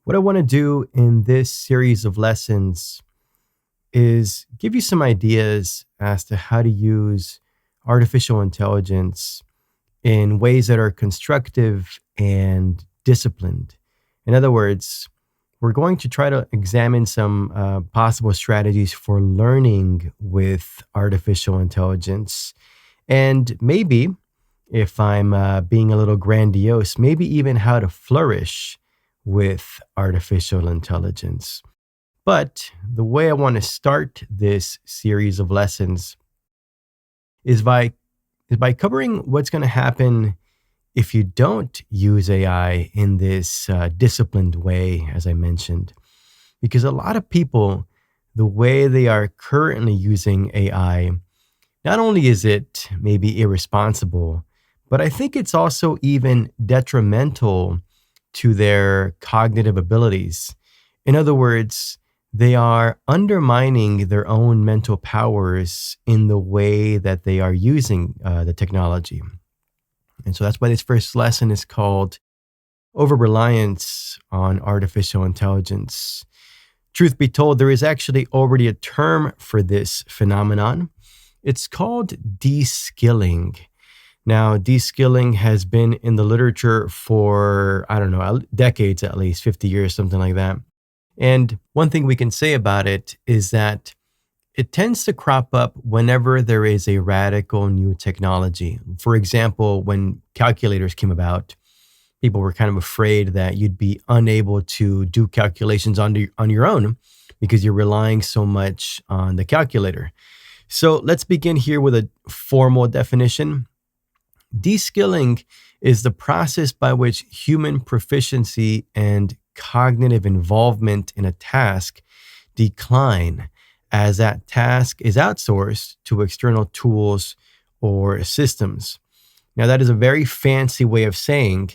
What I want to do in this series of lessons is give you some ideas as to how to use artificial intelligence in ways that are constructive and disciplined. In other words, we're going to try to examine some possible strategies for learning with artificial intelligence. And maybe, if I'm being a little grandiose, maybe even how to flourish with artificial intelligence. But the way I want to start this series of lessons is by covering what's going to happen if you don't use AI in this disciplined way, as I mentioned. Because a lot of people, the way they are currently using AI, not only is it maybe irresponsible, but I think it's also even detrimental to their cognitive abilities. In other words, they are undermining their own mental powers in the way that they are using the technology. And so that's why this first lesson is called Overreliance on Artificial Intelligence. Truth be told, there is actually already a term for this phenomenon. It's called deskilling. Now, deskilling has been in the literature for, I don't know, decades at least, 50 years, something like that. And one thing we can say about it is that it tends to crop up whenever there is a radical new technology. For example, when calculators came about, people were kind of afraid that you'd be unable to do calculations on your own because you're relying so much on the calculator. So let's begin here with a formal definition. Deskilling is the process by which human proficiency and cognitive involvement in a task decline as that task is outsourced to external tools or systems. Now, that is a very fancy way of saying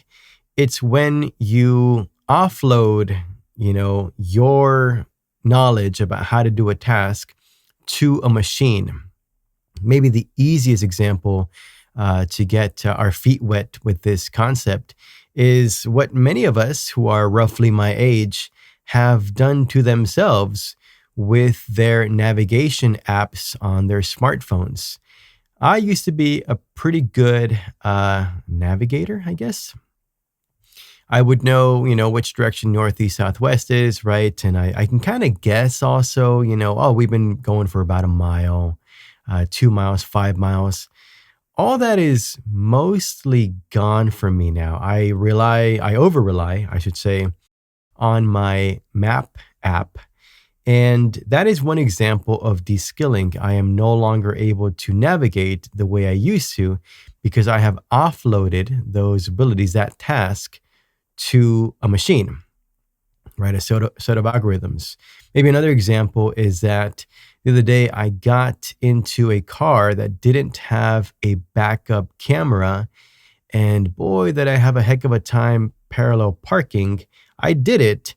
it's when you offload, your knowledge about how to do a task to a machine. Maybe the easiest example to get our feet wet with this concept is what many of us who are roughly my age have done to themselves with their navigation apps on their smartphones. I used to be a pretty good navigator, I guess. I would know, which direction northeast, southwest is, right? And I can kind of guess also, we've been going for about a mile, 2 miles, 5 miles. All that is mostly gone from me now. I over rely, I should say, on my map app. And that is one example of deskilling. I am no longer able to navigate the way I used to because I have offloaded those abilities, that task, to a machine, right? A set of algorithms. Maybe another example is that the other day I got into a car that didn't have a backup camera, and boy, did I have a heck of a time parallel parking. I did it,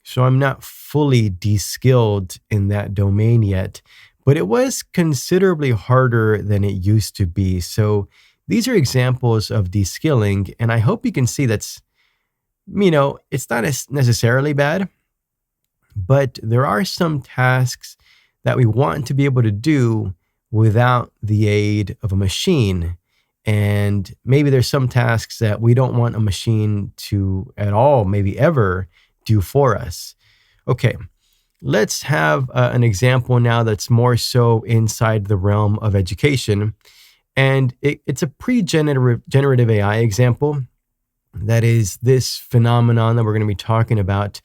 so I'm not fully deskilled in that domain yet, but it was considerably harder than it used to be. So these are examples of deskilling, and I hope you can see that's, it's not necessarily bad, but there are some tasks that we want to be able to do without the aid of a machine. And maybe there's some tasks that we don't want a machine to at all, maybe ever do for us. Okay, let's have an example now that's more so inside the realm of education. And it's a pre-generative AI example. That is, this phenomenon that we're going to be talking about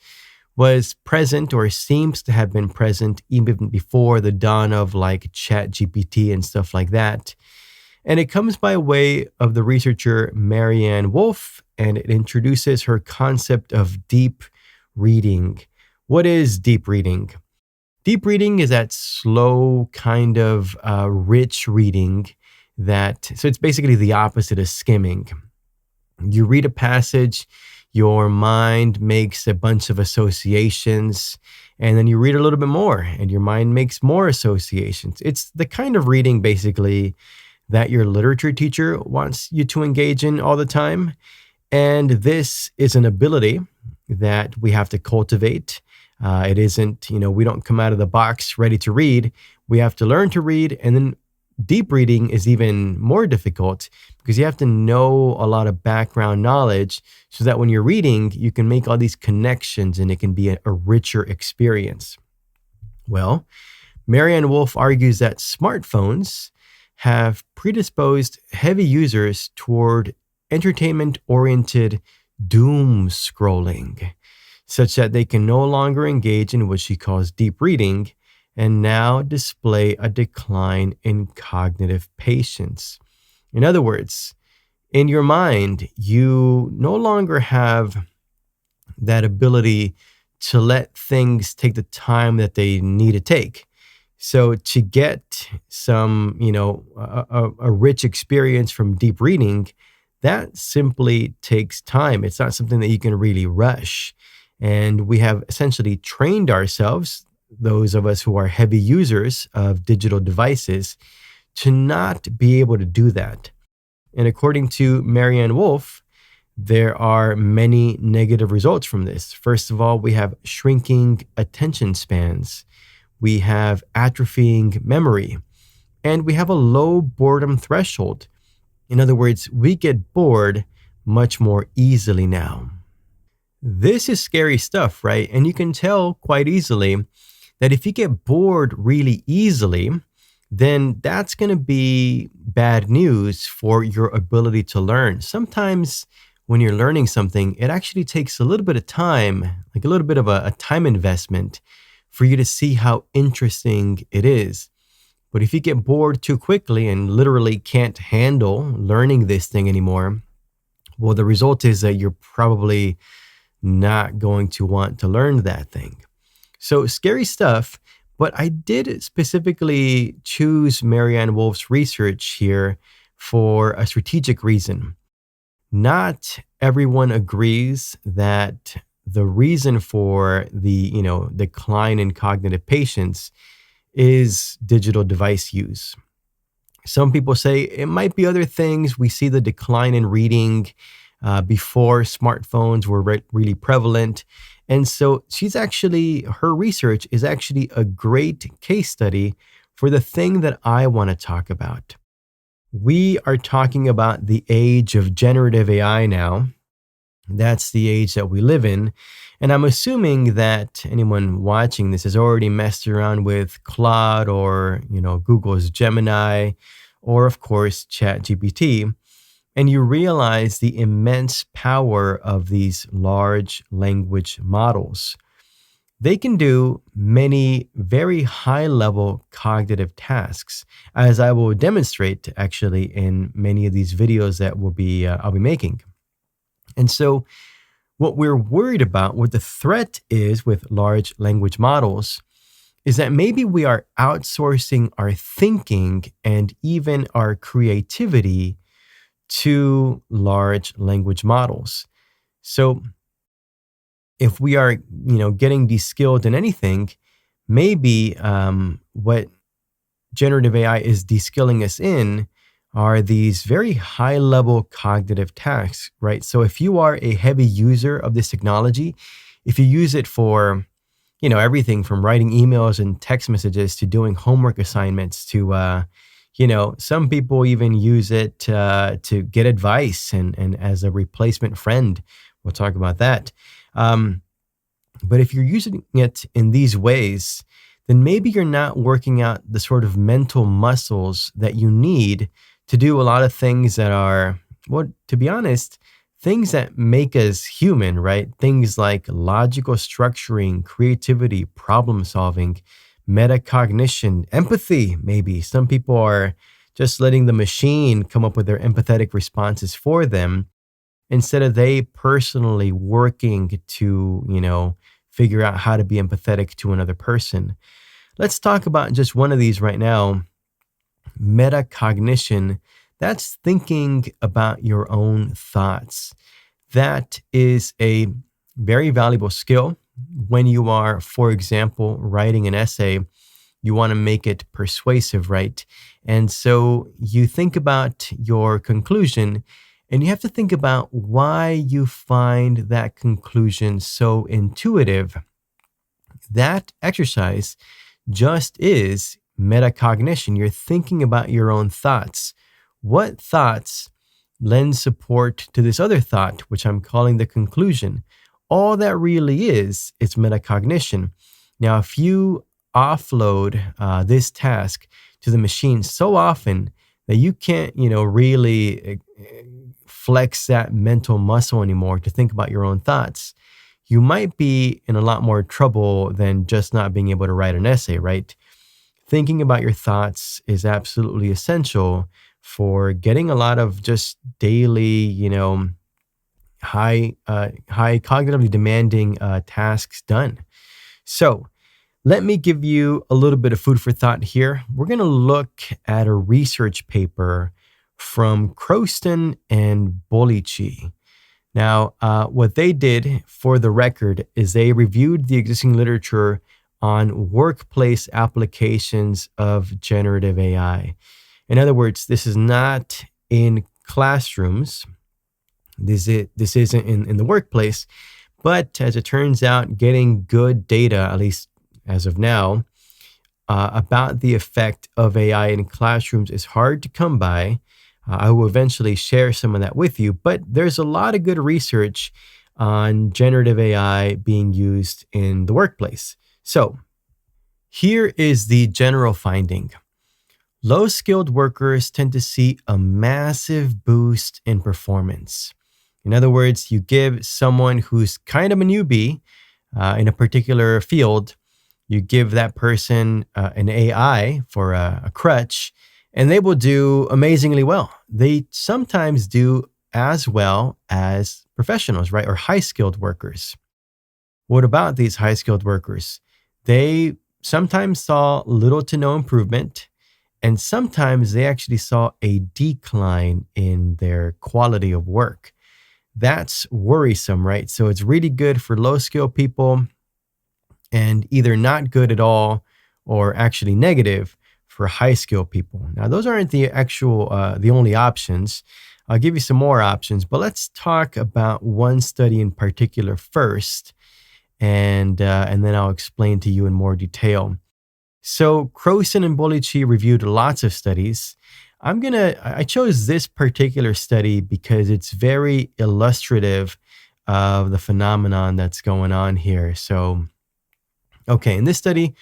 was present or seems to have been present even before the dawn of like ChatGPT and stuff like that. And it comes by way of the researcher Marianne Wolf, and it introduces her concept of deep reading. What is deep reading? Deep reading is that slow kind of rich reading so it's basically the opposite of skimming. You read a passage, your mind makes a bunch of associations, and then you read a little bit more, and your mind makes more associations. It's the kind of reading, basically, that your literature teacher wants you to engage in all the time. And this is an ability that we have to cultivate. It isn't, we don't come out of the box ready to read. We have to learn to read. And then deep reading is even more difficult because you have to know a lot of background knowledge so that when you're reading, you can make all these connections and it can be a richer experience. Well, Marianne Wolf argues that smartphones have predisposed heavy users toward entertainment-oriented doom scrolling, such that they can no longer engage in what she calls deep reading and now display a decline in cognitive patience. In other words, in your mind, you no longer have that ability to let things take the time that they need to take. So to get some, a rich experience from deep reading, that simply takes time. It's not something that you can really rush. And we have essentially trained ourselves, those of us who are heavy users of digital devices, to not be able to do that. And according to Marianne Wolf, there are many negative results from this. First of all, we have shrinking attention spans. We have atrophying memory, and we have a low boredom threshold. In other words, we get bored much more easily now. This is scary stuff, right? And you can tell quite easily that if you get bored really easily, then that's going to be bad news for your ability to learn. Sometimes when you're learning something, it actually takes a little bit of time, like a little bit of a time investment for you to see how interesting it is. But if you get bored too quickly and literally can't handle learning this thing anymore, well, the result is that you're probably not going to want to learn that thing. So scary stuff, but I did specifically choose Marianne Wolf's research here for a strategic reason. Not everyone agrees that the reason for the, decline in cognitive patience is digital device use. Some people say it might be other things. We see the decline in reading before smartphones were really prevalent. And so her research is actually a great case study for the thing that I want to talk about. We are talking about the age of generative AI now. That's the age that we live in. And I'm assuming that anyone watching this has already messed around with Claude or, Google's Gemini, or of course, ChatGPT. And you realize the immense power of these large language models. They can do many very high-level cognitive tasks, as I will demonstrate actually in many of these videos that I'll be making. And so what we're worried about, what the threat is with large language models, is that maybe we are outsourcing our thinking and even our creativity to large language models. So if we are, getting de-skilled in anything, maybe what generative AI is de-skilling us in are these very high-level cognitive tasks, right? So if you are a heavy user of this technology, if you use it for, everything from writing emails and text messages to doing homework assignments to, some people even use it to get advice and as a replacement friend. We'll talk about that. But if you're using it in these ways, then maybe you're not working out the sort of mental muscles that you need to do a lot of things that are, well, to be honest, things that make us human, right? Things like logical structuring, creativity, problem solving, metacognition, empathy, maybe. Some people are just letting the machine come up with their empathetic responses for them instead of they personally working to, figure out how to be empathetic to another person. Let's talk about just one of these right now. Metacognition. That's thinking about your own thoughts. That is a very valuable skill when you are, for example, writing an essay. You want to make it persuasive, right? And so you think about your conclusion And you have to think about why you find that conclusion so intuitive. That exercise just is metacognition. You're thinking about your own thoughts. What thoughts lend support to this other thought, which I'm calling the conclusion? All that really is metacognition. Now, if you offload this task to the machine so often that you can't, really flex that mental muscle anymore to think about your own thoughts, you might be in a lot more trouble than just not being able to write an essay, right? Thinking about your thoughts is absolutely essential for getting a lot of just daily, high cognitively demanding tasks done. So let me give you a little bit of food for thought here. We're going to look at a research paper from Croston and Bolici. Now, what they did, for the record, is they reviewed the existing literature on workplace applications of generative AI. In other words, this is not in classrooms. This isn't in the workplace. But as it turns out, getting good data, at least as of now, about the effect of AI in classrooms is hard to come by. I will eventually share some of that with you, but there's a lot of good research on generative AI being used in the workplace. So here is the general finding. Low-skilled workers tend to see a massive boost in performance. In other words, you give someone who's kind of a newbie in a particular field, you give that person an AI for a crutch, and they will do amazingly well. They sometimes do as well as professionals, right? Or high-skilled workers. What about these high-skilled workers? They sometimes saw little to no improvement, and sometimes they actually saw a decline in their quality of work. That's worrisome, right? So it's really good for low-skilled people and either not good at all or actually negative for high-skilled people. Now, those aren't the only options. I'll give you some more options, but let's talk about one study in particular first, and then I'll explain to you in more detail. So Croston and Bolici reviewed lots of studies. I chose this particular study because it's very illustrative of the phenomenon that's going on here. So, okay, in this study,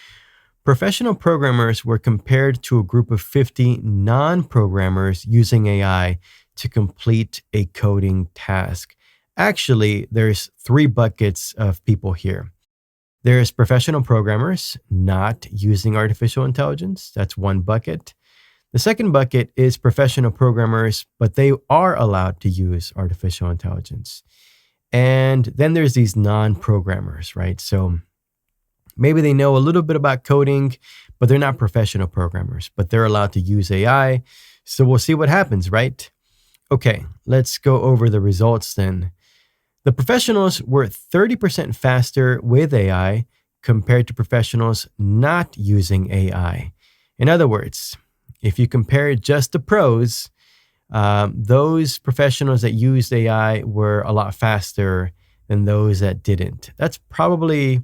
professional programmers were compared to a group of 50 non-programmers using AI to complete a coding task. Actually, there's three buckets of people here. There's professional programmers not using artificial intelligence. That's one bucket. The second bucket is professional programmers, but they are allowed to use artificial intelligence. And then there's these non-programmers, right? So maybe they know a little bit about coding, but they're not professional programmers, but they're allowed to use AI. So we'll see what happens, right? Okay, let's go over the results then. The professionals were 30% faster with AI compared to professionals not using AI. In other words, if you compare just the pros, those professionals that used AI were a lot faster than those that didn't. That's probably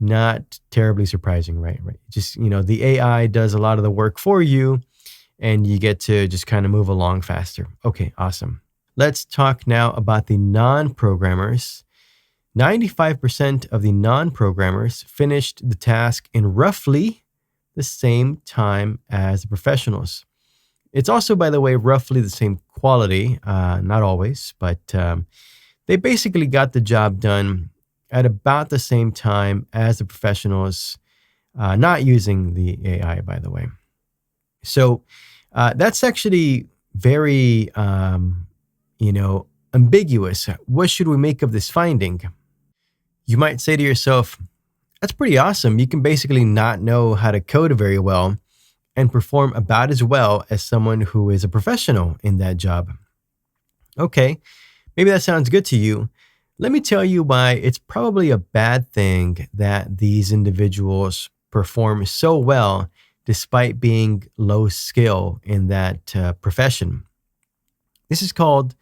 not terribly surprising, right? Just, the AI does a lot of the work for you and you get to just kind of move along faster. Okay, awesome. Let's talk now about the non-programmers. 95% of the non-programmers finished the task in roughly the same time as the professionals. It's also, by the way, roughly the same quality, not always, but they basically got the job done at about the same time as the professionals, not using the AI, by the way. So that's actually very, ambiguous. What should we make of this finding? You might say to yourself, that's pretty awesome. You can basically not know how to code very well and perform about as well as someone who is a professional in that job. Okay, maybe that sounds good to you. Let me tell you why it's probably a bad thing that these individuals perform so well despite being low skill in that profession. This is called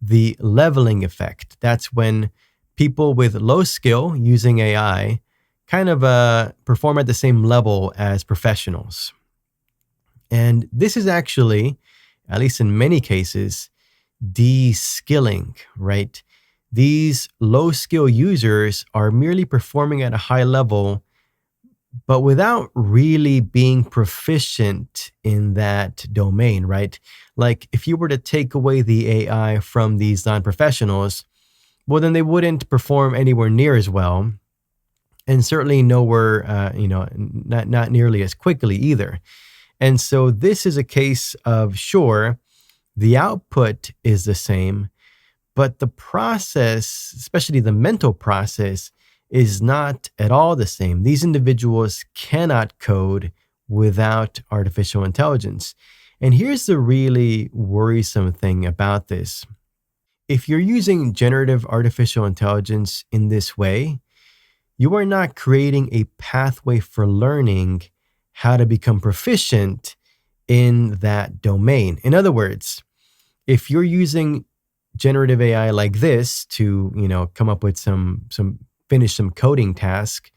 the leveling effect. That's when people with low skill using AI kind of perform at the same level as professionals. And this is actually, at least in many cases, de-skilling, right? These low skill users are merely performing at a high level, but without really being proficient in that domain, right? Like if you were to take away the AI from these non-professionals, well, then they wouldn't perform anywhere near as well, and certainly nowhere, not nearly as quickly either. And so this is a case of, sure, the output is the same, but the process, especially the mental process, is not at all the same. These individuals cannot code without artificial intelligence. And here's the really worrisome thing about this. If you're using generative artificial intelligence in this way, you are not creating a pathway for learning how to become proficient in that domain. In other words, if you're using generative AI like this to, come up with finish some coding task,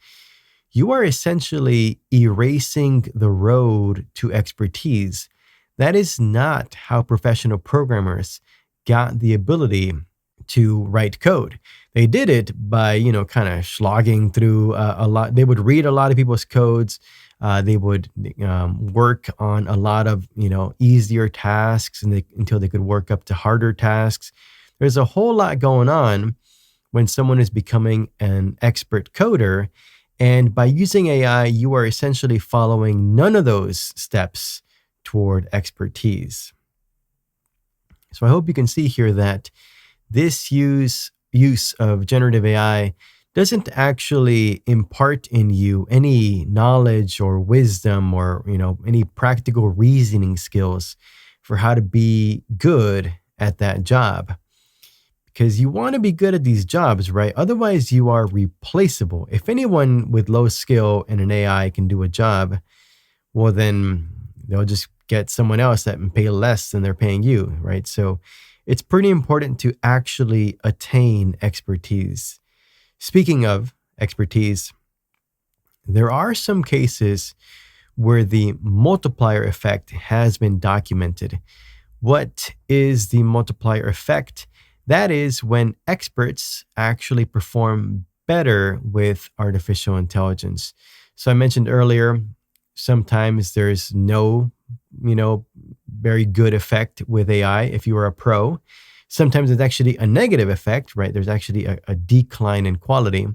you are essentially erasing the road to expertise. That is not how professional programmers got the ability to write code. They did it by, kind of slogging through a lot. They would read a lot of people's codes. They would work on a lot of, easier tasks until they could work up to harder tasks. There's a whole lot going on when someone is becoming an expert coder. And by using AI, you are essentially following none of those steps toward expertise. So I hope you can see here that this use of generative AI doesn't actually impart in you any knowledge or wisdom or, any practical reasoning skills for how to be good at that job. Because you want to be good at these jobs, right? Otherwise, you are replaceable. If anyone with low skill and an AI can do a job, well, then they'll just get someone else that can pay less than they're paying you, right? So it's pretty important to actually attain expertise. Speaking of expertise, there are some cases where the multiplier effect has been documented. What is the multiplier effect? That is when experts actually perform better with artificial intelligence. So I mentioned earlier, sometimes there's no, very good effect with AI if you are a pro. Sometimes it's actually a negative effect, right? There's actually a decline in quality.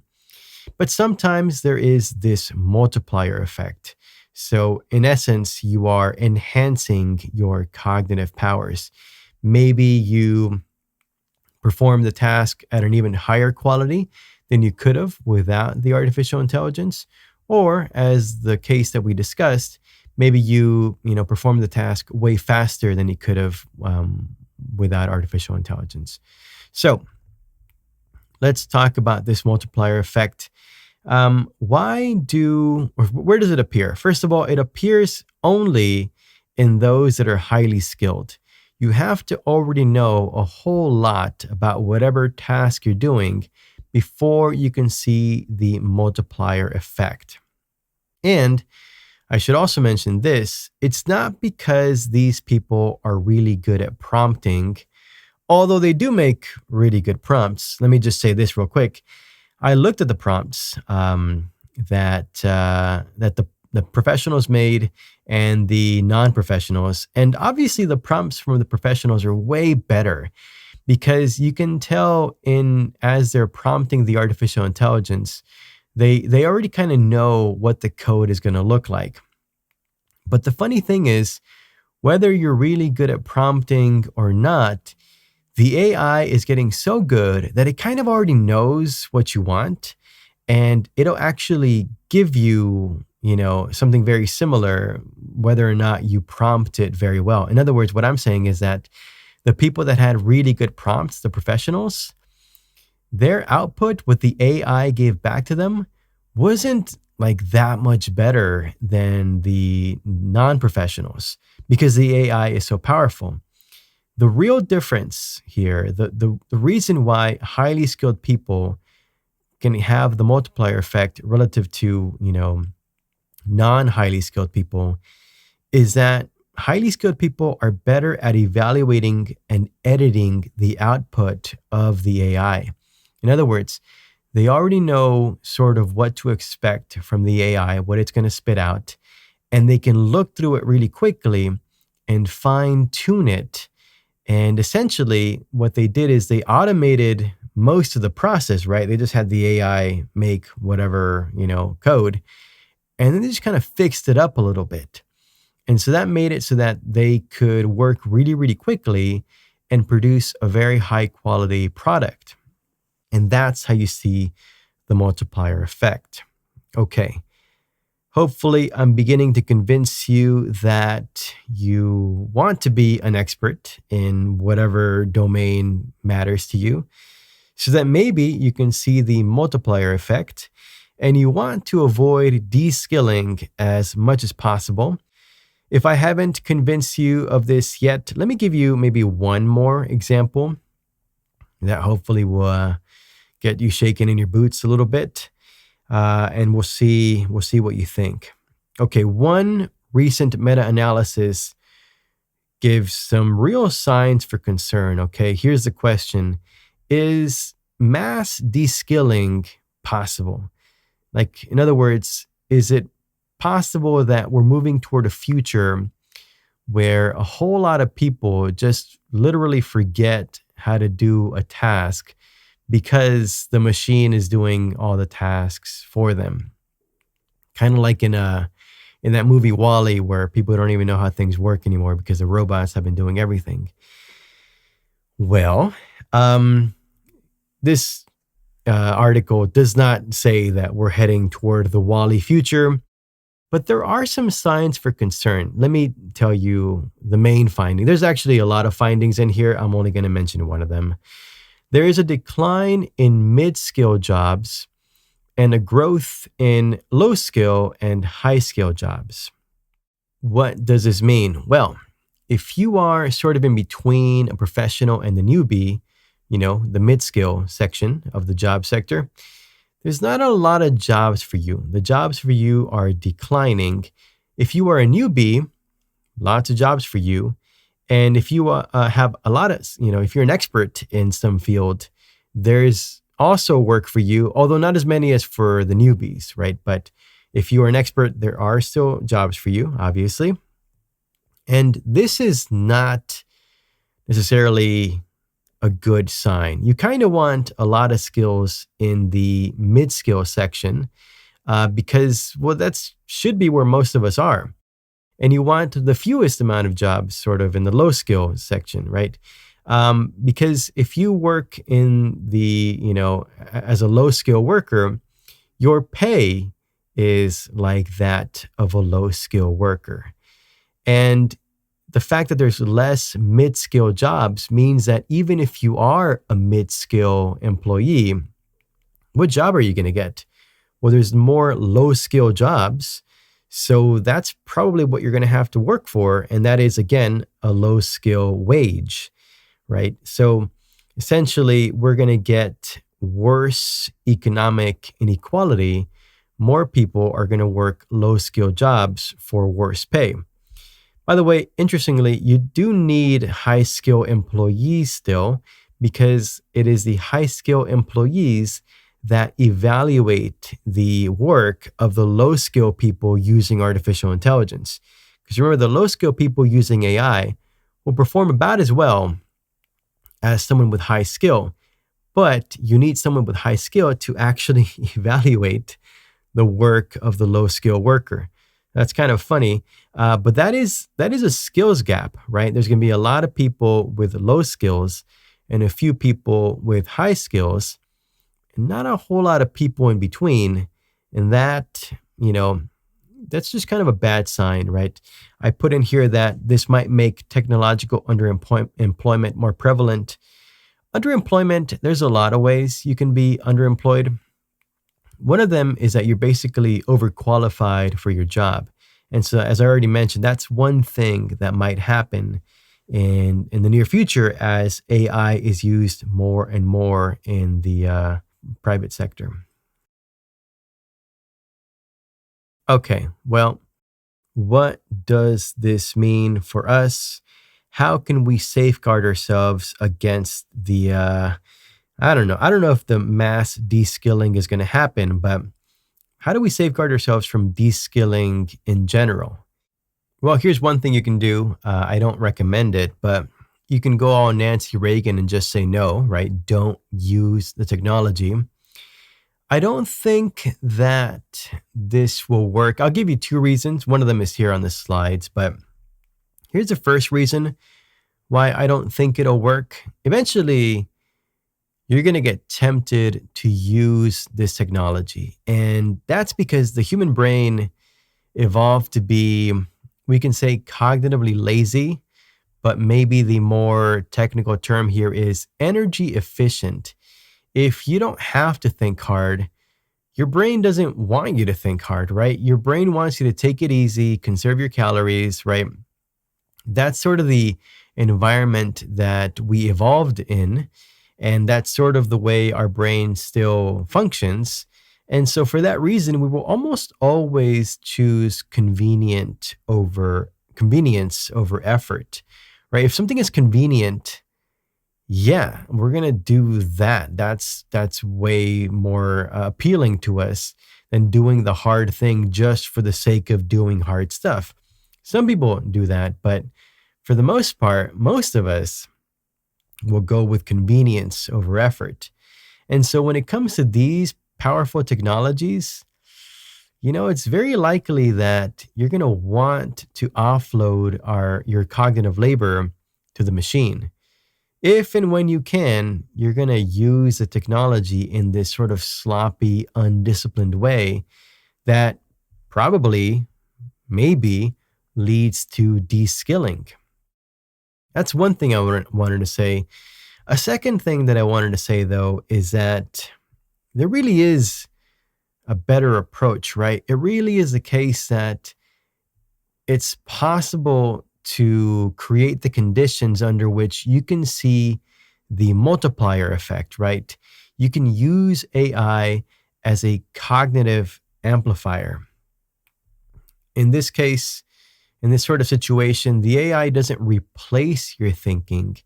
But sometimes there is this multiplier effect. So in essence, you are enhancing your cognitive powers. Maybe you perform the task at an even higher quality than you could have without the artificial intelligence. Or as the case that we discussed, maybe you perform the task way faster than you could have without artificial intelligence. So let's talk about this multiplier effect. Where does it appear? First of all, it appears only in those that are highly skilled. You have to already know a whole lot about whatever task you're doing before you can see the multiplier effect. And I should also mention this, it's not because these people are really good at prompting, although they do make really good prompts. Let me just say this real quick. I looked at the prompts that the professionals made and the non-professionals. And obviously the prompts from the professionals are way better because you can tell as they're prompting the artificial intelligence, they already kind of know what the code is going to look like. But the funny thing is, whether you're really good at prompting or not, the AI is getting so good that it kind of already knows what you want, and it'll actually give you, something very similar, whether or not you prompt it very well. In other words, what I'm saying is that the people that had really good prompts, the professionals, their output, what the AI gave back to them, wasn't like that much better than the non-professionals because the AI is so powerful. The real difference here, the reason why highly skilled people can have the multiplier effect relative to, non-highly skilled people is that highly skilled people are better at evaluating and editing the output of the AI. In other words, they already know sort of what to expect from the AI, what it's going to spit out, and they can look through it really quickly and fine tune it. And essentially, what they did is they automated most of the process, right? They just had the AI make whatever, code, and then they just kind of fixed it up a little bit. And so that made it so that they could work really, really quickly and produce a very high quality product. And that's how you see the multiplier effect. Okay. Hopefully, I'm beginning to convince you that you want to be an expert in whatever domain matters to you, so that maybe you can see the multiplier effect and you want to avoid de-skilling as much as possible. If I haven't convinced you of this yet, let me give you maybe one more example that hopefully will get you shaking in your boots a little bit. And we'll see what you think. Okay, one recent meta-analysis gives some real signs for concern. Okay, here's the question. Is mass de-skilling possible? Like, in other words, is it possible that we're moving toward a future where a whole lot of people just literally forget how to do a task because the machine is doing all the tasks for them? Kind of like in that movie WALL-E, where people don't even know how things work anymore because the robots have been doing everything. Well, this article does not say that we're heading toward the WALL-E future, but there are some signs for concern. Let me tell you the main finding. There's actually a lot of findings in here. I'm only going to mention one of them. There is a decline in mid-skill jobs and a growth in low-skill and high-skill jobs. What does this mean? Well, if you are sort of in between a professional and the newbie, the mid-skill section of the job sector, there's not a lot of jobs for you. The jobs for you are declining. If you are a newbie, lots of jobs for you. And if you have a lot of, if you're an expert in some field, there's also work for you, although not as many as for the newbies, right? But if you are an expert, there are still jobs for you, obviously. And this is not necessarily a good sign. You kind of want a lot of skills in the mid-skill section because, well, that should be where most of us are. And you want the fewest amount of jobs sort of in the low skill section, right? Because if you work in the, as a low skill worker, your pay is like that of a low skill worker. And the fact that there's less mid-skill jobs means that even if you are a mid-skill employee, what job are you going to get? Well, there's more low-skill jobs. So that's probably what you're going to have to work for. And that is, again, a low-skill wage, right? So essentially, we're going to get worse economic inequality. More people are going to work low-skill jobs for worse pay. By the way, interestingly, you do need high-skill employees still, because it is the high-skill employees that evaluate the work of the low-skill people using artificial intelligence. Because remember, the low-skill people using AI will perform about as well as someone with high skill, but you need someone with high skill to actually evaluate the work of the low-skill worker. That's kind of funny, but that is a skills gap, right? There's going to be a lot of people with low skills and a few people with high skills, and not a whole lot of people in between. And that, that's just kind of a bad sign, right? I put in here that this might make technological underemployment more prevalent. Underemployment, there's a lot of ways you can be underemployed. One of them is that you're basically overqualified for your job. And so, as I already mentioned, that's one thing that might happen in the near future as AI is used more and more in the private sector. Okay, well, what does this mean for us? How can we safeguard ourselves against the I don't know. I don't know if the mass de-skilling is going to happen, but how do we safeguard ourselves from de-skilling in general? Well, here's one thing you can do. I don't recommend it, but you can go all Nancy Reagan and just say no, right? Don't use the technology. I don't think that this will work. I'll give you two reasons. One of them is here on the slides, but here's the first reason why I don't think it'll work. Eventually, you're going to get tempted to use this technology. And that's because the human brain evolved to be, we can say, cognitively lazy, but maybe the more technical term here is energy efficient. If you don't have to think hard, your brain doesn't want you to think hard, right? Your brain wants you to take it easy, conserve your calories, right? That's sort of the environment that we evolved in. And that's sort of the way our brain still functions. And so, for that reason, we will almost always choose convenience over effort, right? If something is convenient, yeah, we're gonna do that. That's way more appealing to us than doing the hard thing just for the sake of doing hard stuff. Some people do that, but for the most part, most of us will go with convenience over effort. And so when it comes to these powerful technologies, it's very likely that you're going to want to offload your cognitive labor to the machine. If and when you can, you're going to use the technology in this sort of sloppy, undisciplined way that probably, maybe, leads to de-skilling. That's one thing I wanted to say. A second thing that I wanted to say, though, is that there really is a better approach, right? It really is the case that it's possible to create the conditions under which you can see the multiplier effect, right? You can use AI as a cognitive amplifier. In this case, in this sort of situation, the AI doesn't replace your thinking.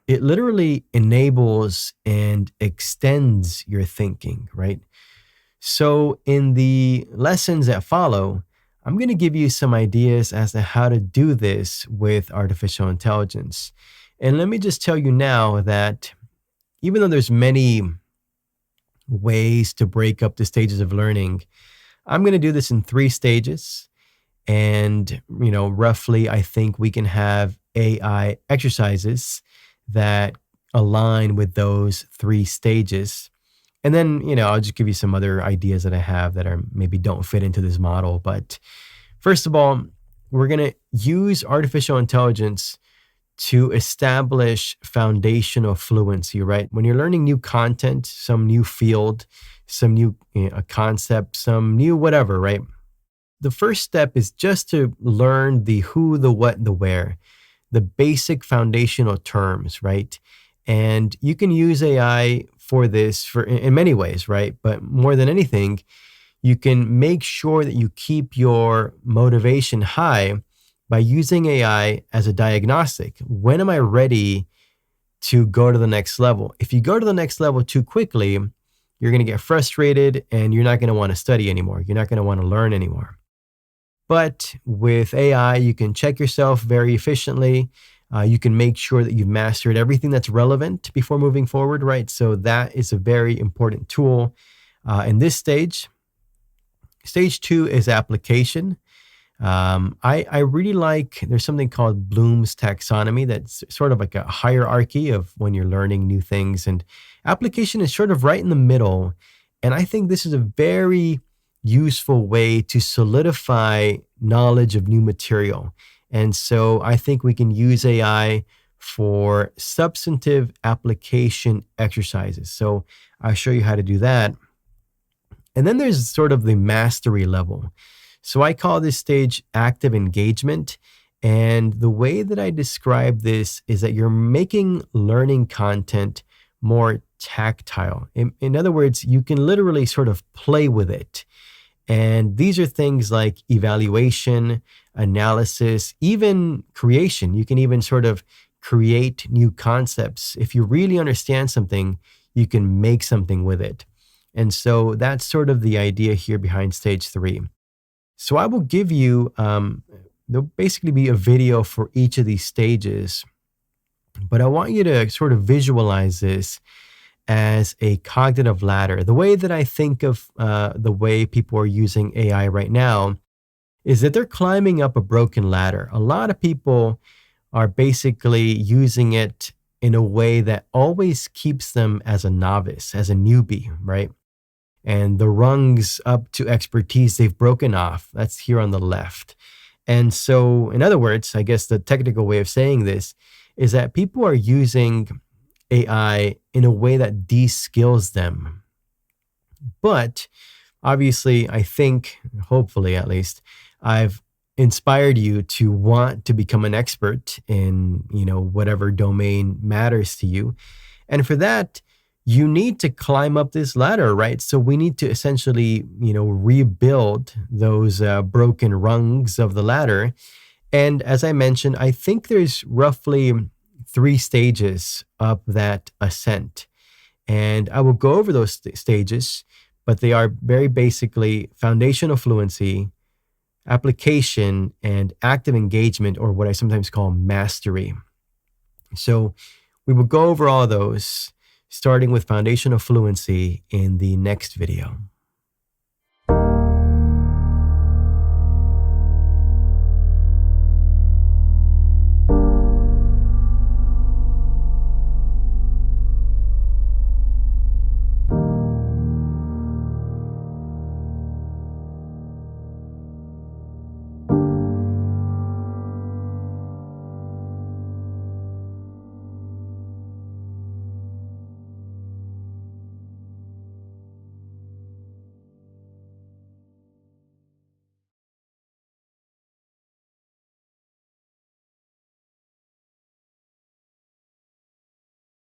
It literally enables and extends your thinking, right? So in the lessons that follow, I'm going to give you some ideas as to how to do this with artificial intelligence. And let me just tell you now that even though there's many ways to break up the stages of learning, I'm going to do this in 3 stages. And, roughly, I think we can have AI exercises that align with those 3 stages. And then, I'll just give you some other ideas that I have that are maybe don't fit into this model. But first of all, we're going to use artificial intelligence to establish foundational fluency, right? When you're learning new content, some new field, some new concept, some new whatever, right? The first step is just to learn the who, the what, the where, the basic foundational terms, right? And you can use AI for this in many ways, right? But more than anything, you can make sure that you keep your motivation high by using AI as a diagnostic. When am I ready to go to the next level? If you go to the next level too quickly, you're going to get frustrated and you're not going to want to study anymore. You're not going to want to learn anymore. But with AI, you can check yourself very efficiently. You can make sure that you've mastered everything that's relevant before moving forward, right? So that is a very important tool in this stage. Stage 2 is application. I really like, there's something called Bloom's taxonomy that's sort of like a hierarchy of when you're learning new things. And application is sort of right in the middle. And I think this is a very useful way to solidify knowledge of new material. And so I think we can use AI for substantive application exercises. So I'll show you how to do that. And then there's sort of the mastery level. So I call this stage active engagement. And the way that I describe this is that you're making learning content more tactile. In other words, you can literally sort of play with it. And these are things like evaluation, analysis, even creation. You can even sort of create new concepts. If you really understand something, you can make something with it. And so that's sort of the idea here behind stage 3. So I will give you, there'll basically be a video for each of these stages, but I want you to sort of visualize this as a cognitive ladder. The way that I think of the way people are using AI right now is that they're climbing up a broken ladder. A lot of people are basically using it in a way that always keeps them as a novice, as a newbie, right? And the rungs up to expertise they've broken off. That's here on the left. And so, in other words, I guess the technical way of saying this is that people are using AI in a way that de-skills them. But obviously, I think, hopefully at least, I've inspired you to want to become an expert in, whatever domain matters to you. And for that, you need to climb up this ladder, right? So we need to essentially, rebuild those broken rungs of the ladder. And as I mentioned, I think there's roughly 3 stages up that ascent. And I will go over those stages, but they are very basically foundational fluency, application, and active engagement, or what I sometimes call mastery. So we will go over all those, starting with foundational fluency in the next video.